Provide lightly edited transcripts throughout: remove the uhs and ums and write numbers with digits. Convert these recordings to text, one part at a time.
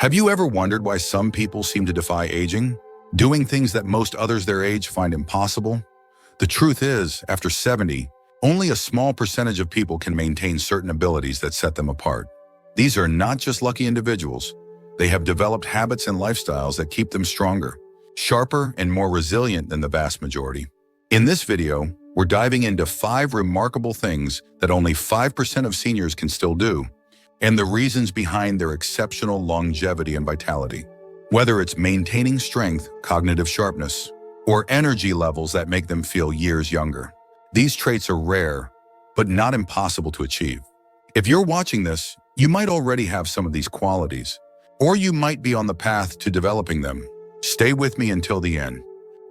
Have you ever wondered why some people seem to defy aging, doing things that most others their age find impossible? The truth is, after 70, only a small percentage of people can maintain certain abilities that set them apart. These are not just lucky individuals. They have developed habits and lifestyles that keep them stronger, sharper, and more resilient than the vast majority. In this video, we're diving into 5 remarkable things that only 5% of seniors can still do, and the reasons behind their exceptional longevity and vitality. Whether it's maintaining strength, cognitive sharpness, or energy levels that make them feel years younger. These traits are rare, but not impossible to achieve. If you're watching this, you might already have some of these qualities, or you might be on the path to developing them. Stay with me until the end,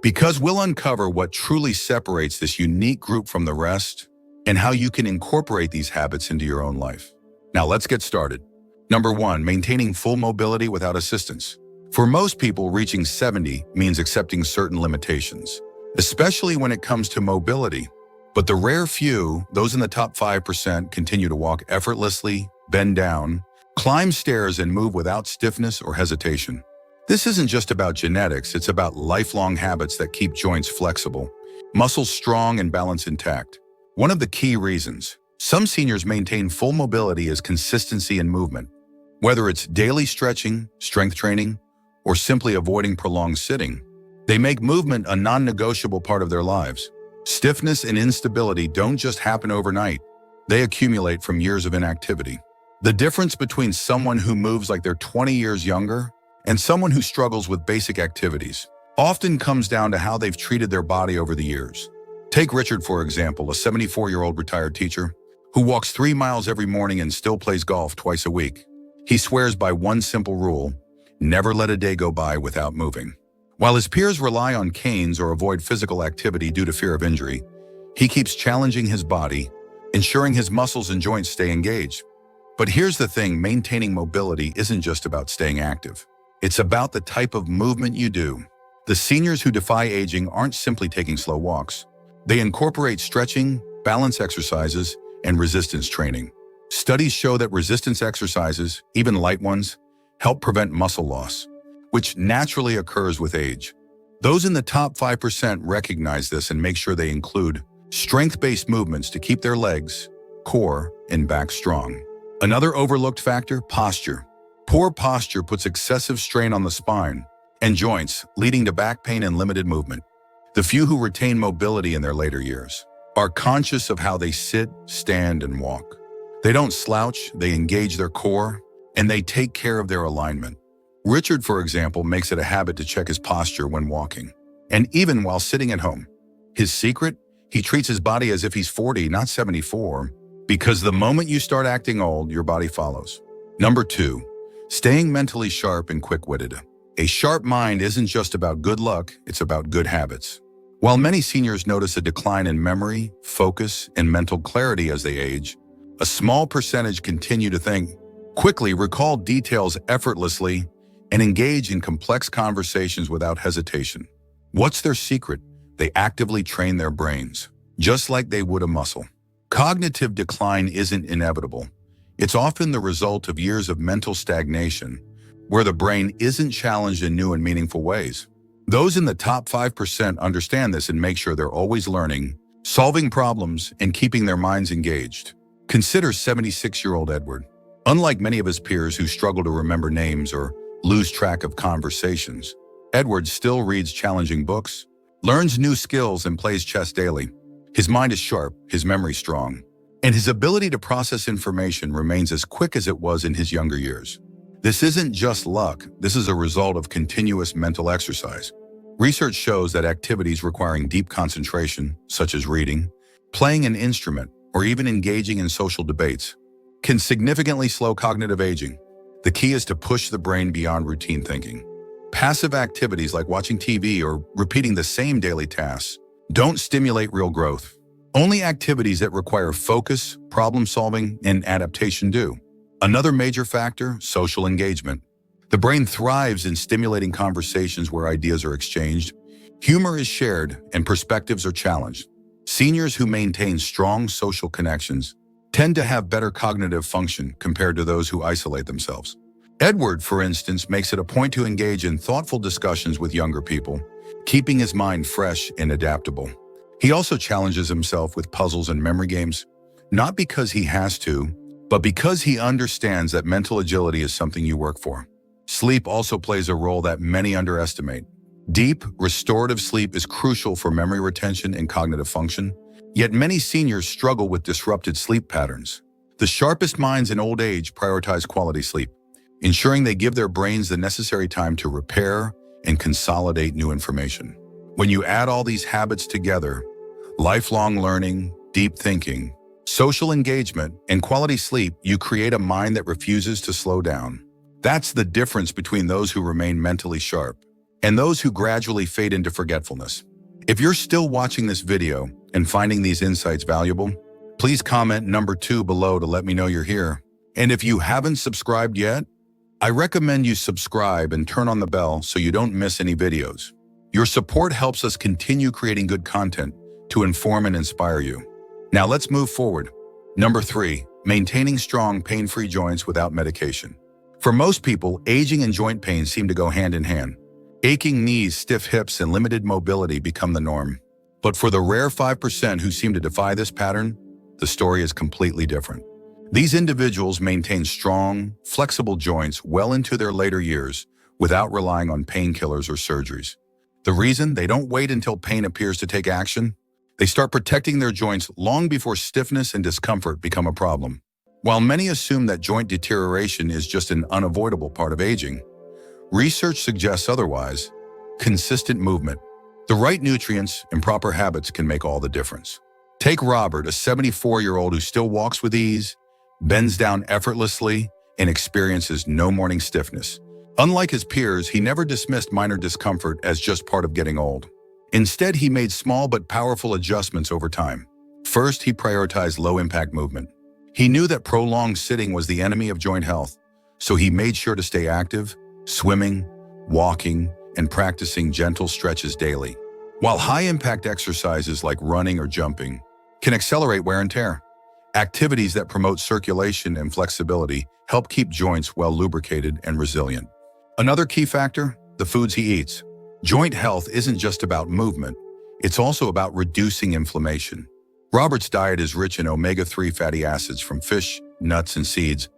because we'll uncover what truly separates this unique group from the rest and how you can incorporate these habits into your own life. Now let's get started. Number 1, maintaining full mobility without assistance. For most people, reaching 70 means accepting certain limitations, especially when it comes to mobility. But the rare few, those in the top 5%, continue to walk effortlessly, bend down, climb stairs, and move without stiffness or hesitation. This isn't just about genetics, it's about lifelong habits that keep joints flexible, muscles strong, and balance intact. One of the key reasons some seniors maintain full mobility is consistency in movement. Whether it's daily stretching, strength training, or simply avoiding prolonged sitting, they make movement a non-negotiable part of their lives. Stiffness and instability don't just happen overnight. They accumulate from years of inactivity. The difference between someone who moves like they're 20 years younger and someone who struggles with basic activities often comes down to how they've treated their body over the years. Take Richard, for example, a 74-year-old retired teacher who walks 3 miles every morning and still plays golf twice a week. He swears by one simple rule: never let a day go by without moving. While his peers rely on canes or avoid physical activity due to fear of injury, he keeps challenging his body, ensuring his muscles and joints stay engaged. But here's the thing, maintaining mobility isn't just about staying active. It's about the type of movement you do. The seniors who defy aging aren't simply taking slow walks. They incorporate stretching, balance exercises, and resistance training. Studies show that resistance exercises, even light ones, help prevent muscle loss, which naturally occurs with age. Those in the top 5% recognize this and make sure they include strength-based movements to keep their legs, core, and back strong. Another overlooked factor, posture. Poor posture puts excessive strain on the spine and joints, leading to back pain and limited movement. The few who retain mobility in their later years are conscious of how they sit, stand, and walk. They don't slouch, they engage their core, and they take care of their alignment. Richard, for example, makes it a habit to check his posture when walking, and even while sitting at home. His secret? He treats his body as if he's 40, not 74, because the moment you start acting old, your body follows. Number 2, staying mentally sharp and quick-witted. A sharp mind isn't just about good luck, it's about good habits. While many seniors notice a decline in memory, focus, and mental clarity as they age, a small percentage continue to think, quickly recall details effortlessly, and engage in complex conversations without hesitation. What's their secret? They actively train their brains, just like they would a muscle. Cognitive decline isn't inevitable. It's often the result of years of mental stagnation, where the brain isn't challenged in new and meaningful ways. Those in the top 5% understand this and make sure they're always learning, solving problems, and keeping their minds engaged. Consider 76-year-old Edward. Unlike many of his peers who struggle to remember names or lose track of conversations, Edward still reads challenging books, learns new skills, and plays chess daily. His mind is sharp, his memory strong, and his ability to process information remains as quick as it was in his younger years. This isn't just luck, this is a result of continuous mental exercise. Research shows that activities requiring deep concentration, such as reading, playing an instrument, or even engaging in social debates, can significantly slow cognitive aging. The key is to push the brain beyond routine thinking. Passive activities like watching TV or repeating the same daily tasks don't stimulate real growth. Only activities that require focus, problem-solving, and adaptation do. Another major factor, social engagement. The brain thrives in stimulating conversations where ideas are exchanged, humor is shared, and perspectives are challenged. Seniors who maintain strong social connections tend to have better cognitive function compared to those who isolate themselves. Edward, for instance, makes it a point to engage in thoughtful discussions with younger people, keeping his mind fresh and adaptable. He also challenges himself with puzzles and memory games, not because he has to, but because he understands that mental agility is something you work for. Sleep also plays a role that many underestimate. Deep, restorative sleep is crucial for memory retention and cognitive function, yet many seniors struggle with disrupted sleep patterns. The sharpest minds in old age prioritize quality sleep, ensuring they give their brains the necessary time to repair and consolidate new information. When you add all these habits together, lifelong learning, deep thinking, social engagement, and quality sleep, you create a mind that refuses to slow down. That's the difference between those who remain mentally sharp and those who gradually fade into forgetfulness. If you're still watching this video and finding these insights valuable, please comment number 2 below to let me know you're here. And if you haven't subscribed yet, I recommend you subscribe and turn on the bell so you don't miss any videos. Your support helps us continue creating good content to inform and inspire you. Now let's move forward. Number 3, maintaining strong, pain-free joints without medication. For most people, aging and joint pain seem to go hand in hand. Aching knees, stiff hips, and limited mobility become the norm. But for the rare 5% who seem to defy this pattern, the story is completely different. These individuals maintain strong, flexible joints well into their later years without relying on painkillers or surgeries. The reason? They don't wait until pain appears to take action. They start protecting their joints long before stiffness and discomfort become a problem. While many assume that joint deterioration is just an unavoidable part of aging, research suggests otherwise. Consistent movement, the right nutrients, and proper habits can make all the difference. Take Robert, a 74-year-old who still walks with ease, bends down effortlessly, and experiences no morning stiffness. Unlike his peers, he never dismissed minor discomfort as just part of getting old. Instead, he made small but powerful adjustments over time. First, he prioritized low-impact movement. He knew that prolonged sitting was the enemy of joint health, so he made sure to stay active, swimming, walking, and practicing gentle stretches daily. While high-impact exercises like running or jumping can accelerate wear and tear, activities that promote circulation and flexibility help keep joints well lubricated and resilient. Another key factor, the foods he eats. Joint health isn't just about movement, it's also about reducing inflammation. Robert's diet is rich in omega-3 fatty acids from fish, nuts, and seeds,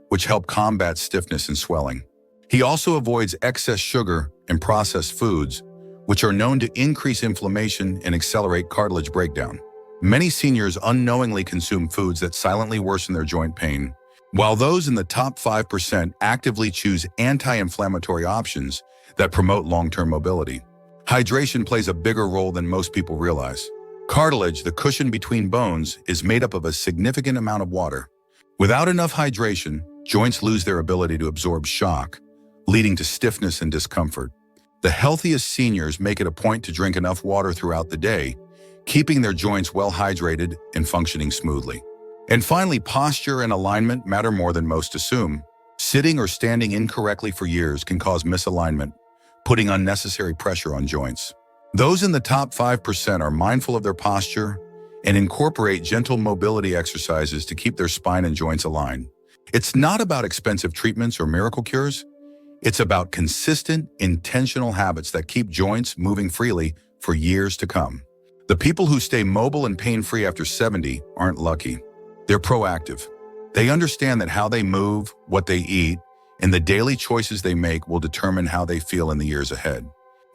which help combat stiffness and swelling. He also avoids excess sugar and processed foods, which are known to increase inflammation and accelerate cartilage breakdown. Many seniors unknowingly consume foods that silently worsen their joint pain, while those in the top 5% actively choose anti-inflammatory options that promote long-term mobility. Hydration plays a bigger role than most people realize. Cartilage, the cushion between bones, is made up of a significant amount of water. Without enough hydration, joints lose their ability to absorb shock, leading to stiffness and discomfort. The healthiest seniors make it a point to drink enough water throughout the day, keeping their joints well hydrated and functioning smoothly. And finally, posture and alignment matter more than most assume. Sitting or standing incorrectly for years can cause misalignment, putting unnecessary pressure on joints. Those in the top 5% are mindful of their posture and incorporate gentle mobility exercises to keep their spine and joints aligned. It's not about expensive treatments or miracle cures. It's about consistent, intentional habits that keep joints moving freely for years to come. The people who stay mobile and pain-free after 70 aren't lucky. They're proactive. They understand that how they move, what they eat, and the daily choices they make will determine how they feel in the years ahead.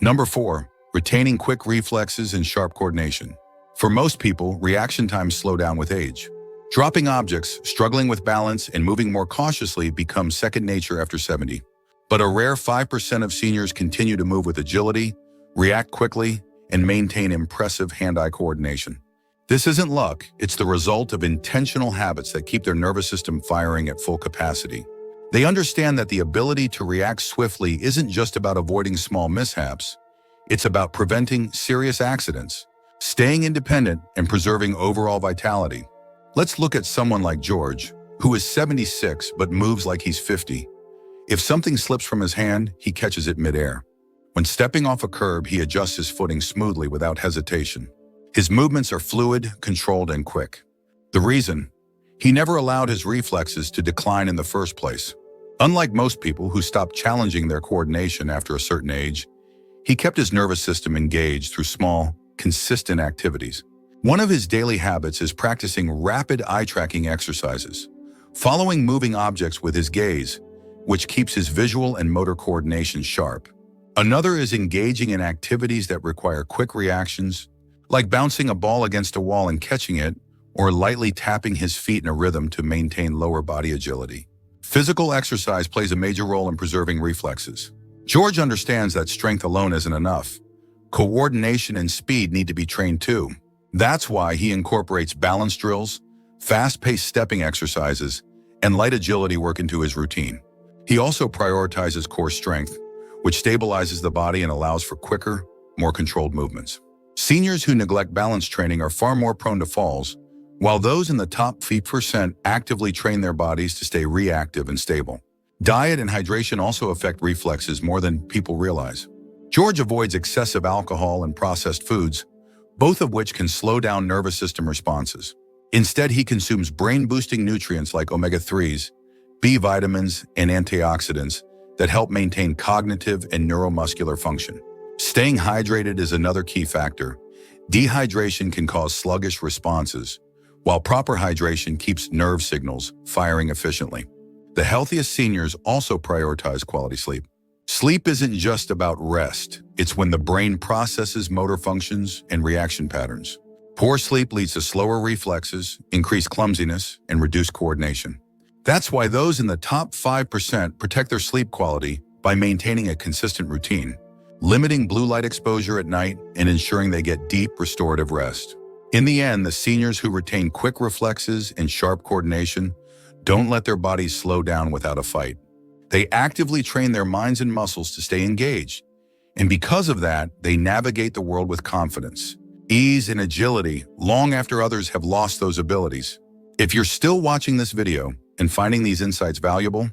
Number 4, retaining quick reflexes and sharp coordination. For most people, reaction times slow down with age. Dropping objects, struggling with balance, and moving more cautiously becomes second nature after 70. But a rare 5% of seniors continue to move with agility, react quickly, and maintain impressive hand-eye coordination. This isn't luck, it's the result of intentional habits that keep their nervous system firing at full capacity. They understand that the ability to react swiftly isn't just about avoiding small mishaps, it's about preventing serious accidents, staying independent, and preserving overall vitality. Let's look at someone like George, who is 76 but moves like he's 50. If something slips from his hand, he catches it midair. When stepping off a curb, he adjusts his footing smoothly without hesitation. His movements are fluid, controlled, and quick. The reason? He never allowed his reflexes to decline in the first place. Unlike most people who stop challenging their coordination after a certain age, he kept his nervous system engaged through small, consistent activities. One of his daily habits is practicing rapid eye-tracking exercises, following moving objects with his gaze, which keeps his visual and motor coordination sharp. Another is engaging in activities that require quick reactions, like bouncing a ball against a wall and catching it, or lightly tapping his feet in a rhythm to maintain lower body agility. Physical exercise plays a major role in preserving reflexes. George understands that strength alone isn't enough. Coordination and speed need to be trained too. That's why he incorporates balance drills, fast-paced stepping exercises, and light agility work into his routine. He also prioritizes core strength, which stabilizes the body and allows for quicker, more controlled movements. Seniors who neglect balance training are far more prone to falls, while those in the top 5% actively train their bodies to stay reactive and stable. Diet and hydration also affect reflexes more than people realize. George avoids excessive alcohol and processed foods, both of which can slow down nervous system responses. Instead, he consumes brain-boosting nutrients like omega-3s, B vitamins, and antioxidants that help maintain cognitive and neuromuscular function. Staying hydrated is another key factor. Dehydration can cause sluggish responses, while proper hydration keeps nerve signals firing efficiently. The healthiest seniors also prioritize quality sleep. Sleep isn't just about rest. It's when the brain processes motor functions and reaction patterns. Poor sleep leads to slower reflexes, increased clumsiness, and reduced coordination. That's why those in the top 5% protect their sleep quality by maintaining a consistent routine, limiting blue light exposure at night, and ensuring they get deep restorative rest. In the end, the seniors who retain quick reflexes and sharp coordination don't let their bodies slow down without a fight. They actively train their minds and muscles to stay engaged, and because of that, they navigate the world with confidence, ease, and agility long after others have lost those abilities. If you're still watching this video and finding these insights valuable,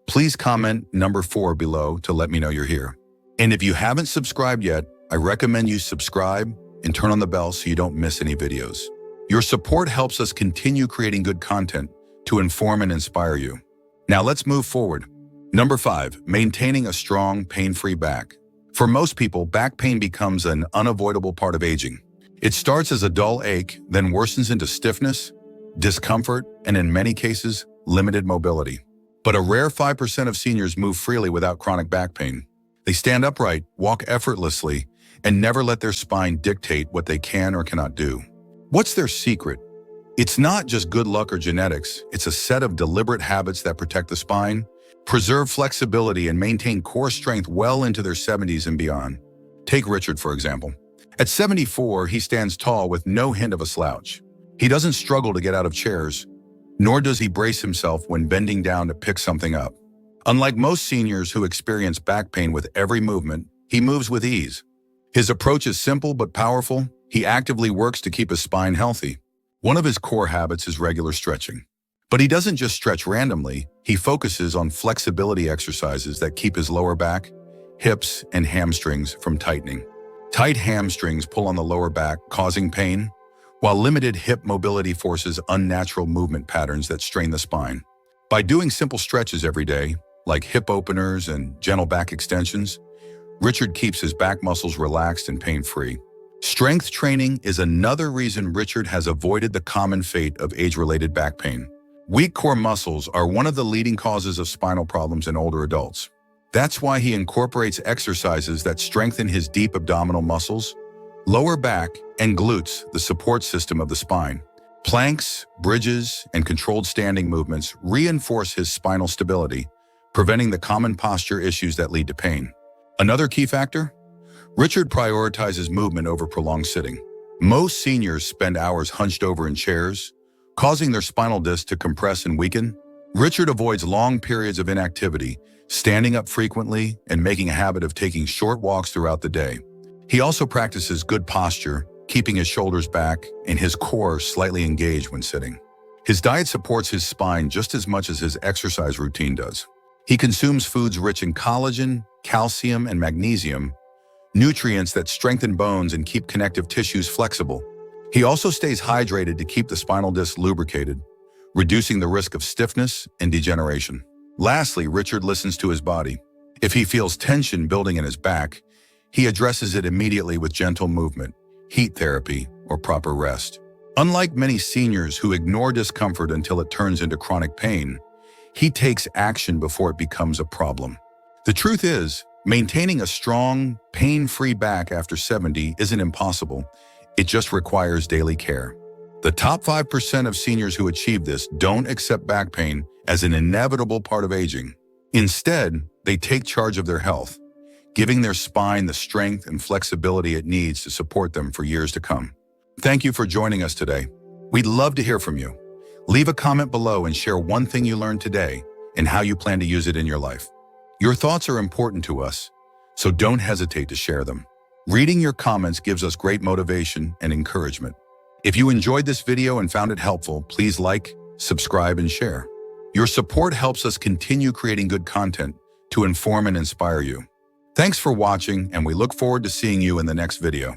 please comment number 4 below to let me know you're here. And if you haven't subscribed yet, I recommend you subscribe and turn on the bell so you don't miss any videos. Your support helps us continue creating good content to inform and inspire you. Now let's move forward. Number 5, maintaining a strong, pain-free back. For most people, back pain becomes an unavoidable part of aging. It starts as a dull ache, then worsens into stiffness, discomfort, and in many cases, limited mobility. But a rare 5% of seniors move freely without chronic back pain. They stand upright, walk effortlessly, and never let their spine dictate what they can or cannot do. What's their secret? It's not just good luck or genetics. It's a set of deliberate habits that protect the spine, preserve flexibility, and maintain core strength well into their 70s and beyond. Take Richard, for example. At 74, he stands tall with no hint of a slouch. He doesn't struggle to get out of chairs, nor does he brace himself when bending down to pick something up. Unlike most seniors who experience back pain with every movement, he moves with ease. His approach is simple but powerful. He actively works to keep his spine healthy. One of his core habits is regular stretching. But he doesn't just stretch randomly. He focuses on flexibility exercises that keep his lower back, hips, and hamstrings from tightening. Tight hamstrings pull on the lower back, causing pain, while limited hip mobility forces unnatural movement patterns that strain the spine. By doing simple stretches every day, like hip openers and gentle back extensions, Richard keeps his back muscles relaxed and pain-free. Strength training is another reason Richard has avoided the common fate of age-related back pain. Weak core muscles are one of the leading causes of spinal problems in older adults. That's why he incorporates exercises that strengthen his deep abdominal muscles, lower back, and glutes, the support system of the spine. Planks, bridges, and controlled standing movements reinforce his spinal stability, preventing the common posture issues that lead to pain. Another key factor? Richard prioritizes movement over prolonged sitting. Most seniors spend hours hunched over in chairs, causing their spinal disc to compress and weaken. Richard avoids long periods of inactivity, standing up frequently, and making a habit of taking short walks throughout the day. He also practices good posture, keeping his shoulders back and his core slightly engaged when sitting. His diet supports his spine just as much as his exercise routine does. He consumes foods rich in collagen, calcium, and magnesium, nutrients that strengthen bones and keep connective tissues flexible. He also stays hydrated to keep the spinal disc lubricated, reducing the risk of stiffness and degeneration. Lastly, Richard listens to his body. If he feels tension building in his back, he addresses it immediately with gentle movement, heat therapy, or proper rest. Unlike many seniors who ignore discomfort until it turns into chronic pain, he takes action before it becomes a problem. The truth is, maintaining a strong, pain-free back after 70 isn't impossible. It just requires daily care. The top 5% of seniors who achieve this don't accept back pain as an inevitable part of aging. Instead, they take charge of their health, giving their spine the strength and flexibility it needs to support them for years to come. Thank you for joining us today. We'd love to hear from you. Leave a comment below and share one thing you learned today and how you plan to use it in your life. Your thoughts are important to us, so don't hesitate to share them. Reading your comments gives us great motivation and encouragement. If you enjoyed this video and found it helpful, please like, subscribe, and share. Your support helps us continue creating good content to inform and inspire you. Thanks for watching, and we look forward to seeing you in the next video.